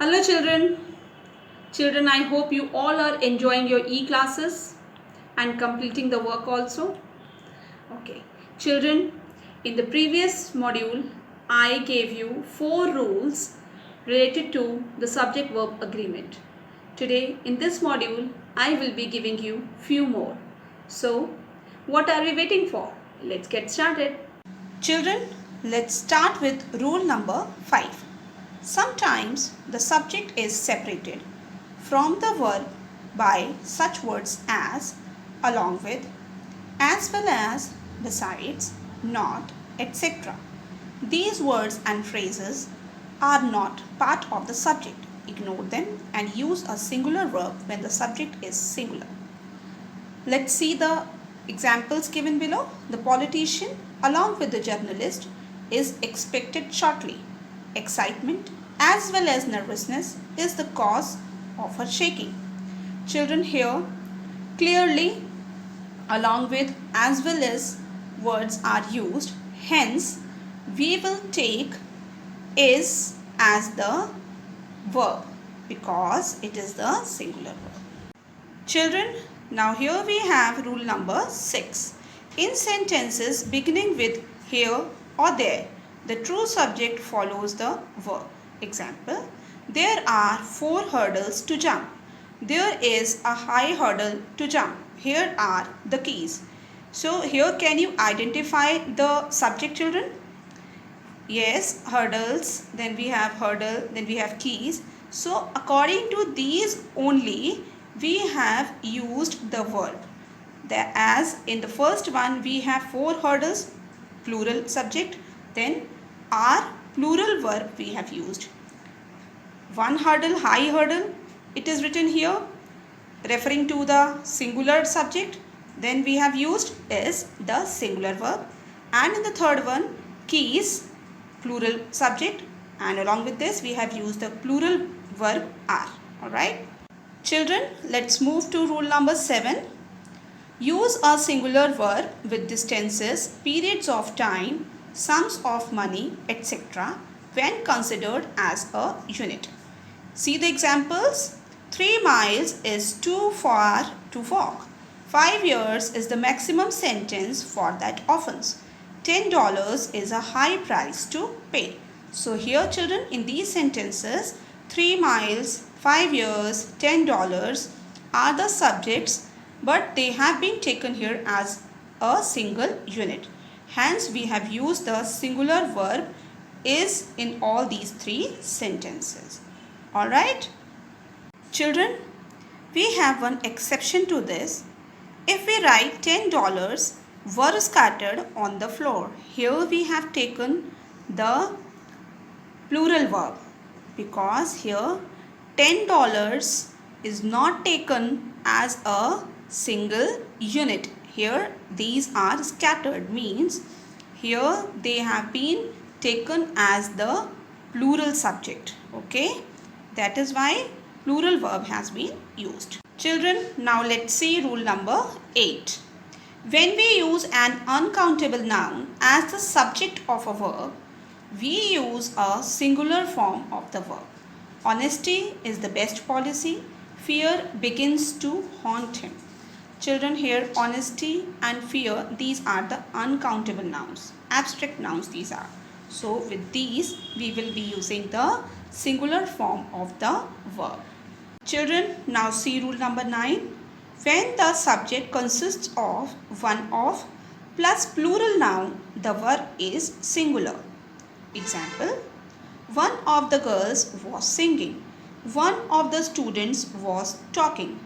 Hello children. Children, I hope you all are enjoying your e-classes and completing the work also. Okay. Children, in the previous module, I gave you 4 rules related to the subject-verb agreement. Today, in this module, I will be giving you few more. So, what are we waiting for? Let's get started. Children, let's start with rule number 5. Sometimes the subject is separated from the verb by such words as along with, as well as, besides, not, etc. These words and phrases are not part of the subject. Ignore them and use a singular verb when the subject is singular. Let's see the examples given below. The politician along with the journalist is expected shortly. Excitement as well as nervousness is the cause of her shaking. Children, here clearly along with as well as words are used. Hence, we will take is as the verb because it is the singular verb. Children, now here we have rule number 6. In sentences beginning with here or there, the true subject follows the verb. Example, there are 4 hurdles to jump. There is a high hurdle to jump. Here are the keys. So here can you identify the subject, children? Yes, hurdles, then we have hurdle, then we have keys. So according to these only, we have used the verb. As in the first one, we have 4 hurdles, plural subject. Then our plural verb we have used. 1 hurdle, high hurdle, it is written here, referring to the singular subject. Then we have used is the singular verb. And in the third one, keys, plural subject. And along with this, we have used the plural verb are. Alright. Children, let's move to rule number 7. Use a singular verb with these tenses, periods of time, sums of money, etc. when considered as a unit. See the examples. 3 miles is too far to walk. 5 years is the maximum sentence for that offense. $10 is a high price to pay. So here children, in these sentences, 3 miles, 5 years, $10 are the subjects, but they have been taken here as a single unit. Hence, we have used the singular verb is in all these 3 sentences. Alright? Children, we have one exception to this. If we write $10 were scattered on the floor, here we have taken the plural verb because here $10 is not taken as a single unit. Here these are scattered, means here they have been taken as the plural subject. Okay, that is why plural verb has been used. Children, now let's see rule number 8. When we use an uncountable noun as the subject of a verb, we use a singular form of the verb. Honesty is the best policy. Fear begins to haunt him. Children, here honesty and fear, these are the uncountable nouns, abstract nouns these are. So with these we will be using the singular form of the verb. Children, now see rule number 9. When the subject consists of one of plus plural noun, the verb is singular. Example, one of the girls was singing. One of the students was talking.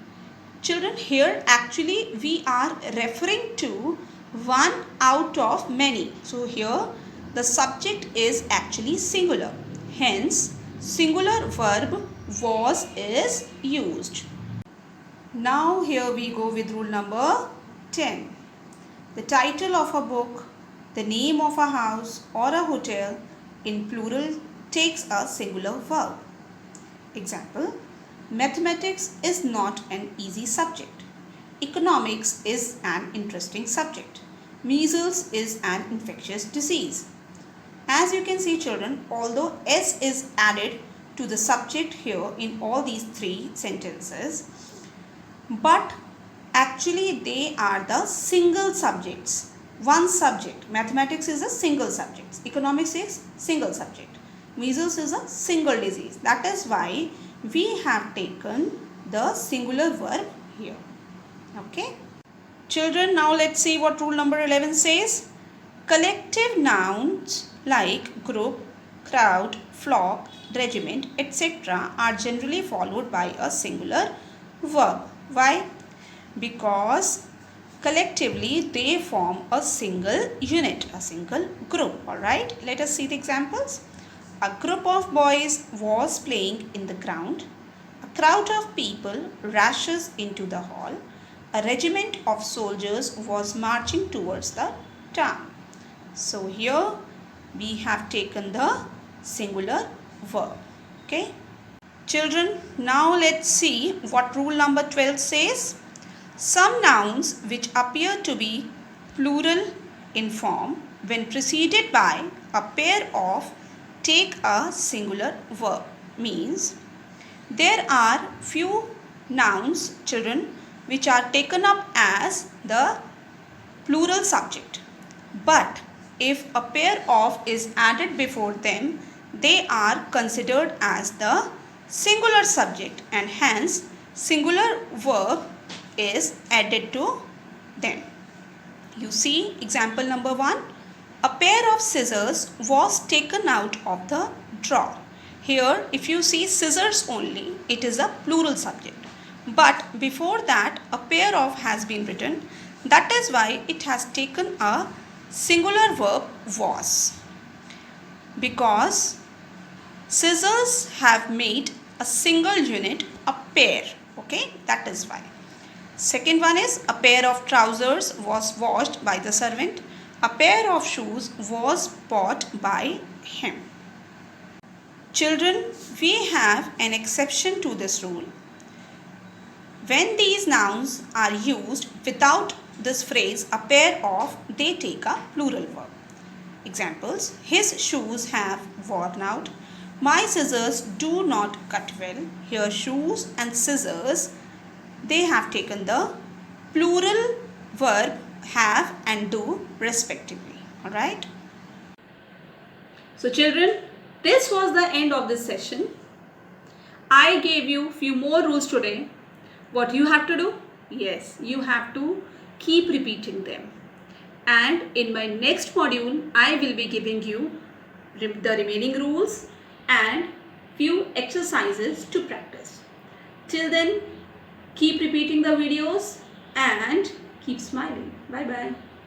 Children, here actually we are referring to one out of many. So here the subject is actually singular. Hence, singular verb was is used. Now here we go with rule number 10. The title of a book, the name of a house or a hotel in plural takes a singular verb. Example, mathematics is not an easy subject. Economics is an interesting subject. Measles is an infectious disease. As you can see children, although S is added to the subject here in all these three sentences, but actually they are the single subjects. One subject. Mathematics is a single subject. Economics is single subject. Measles is a single disease. That is why we have taken the singular verb here. Okay. Children, now let's see what rule number 11 says. Collective nouns like group, crowd, flock, regiment, etc. are generally followed by a singular verb. Why? Because collectively they form a single unit, a single group. Alright, let us see the examples. A group of boys was playing in the ground. A crowd of people rushes into the hall. A regiment of soldiers was marching towards the town. So here we have taken the singular verb. Okay. Children, now let's see what rule number 12 says. Some nouns which appear to be plural in form when preceded by a pair of take a singular verb means there are few nouns, children, which are taken up as the plural subject, but if a pair of is added before them, they are considered as the singular subject and hence singular verb is added to them. You see example number 1. A pair of scissors was taken out of the drawer. Here if you see scissors only, it is a plural subject. But before that a pair of has been written. That is why it has taken a singular verb was. Because scissors have made a single unit a pair. Okay, that is why. Second one is a pair of trousers was washed by the servant. A pair of shoes was bought by him. Children, we have an exception to this rule. When these nouns are used without this phrase a pair of, they take a plural verb. Examples: his shoes have worn out. My scissors do not cut well. Here shoes and scissors, they have taken the plural verb have and do respectively. Alright. So children, this was the end of this session. I gave you few more rules today. What you have to do? Yes, you have to keep repeating them. And in my next module, I will be giving you the remaining rules and few exercises to practice. Till then, keep repeating the videos and keep smiling. Bye bye.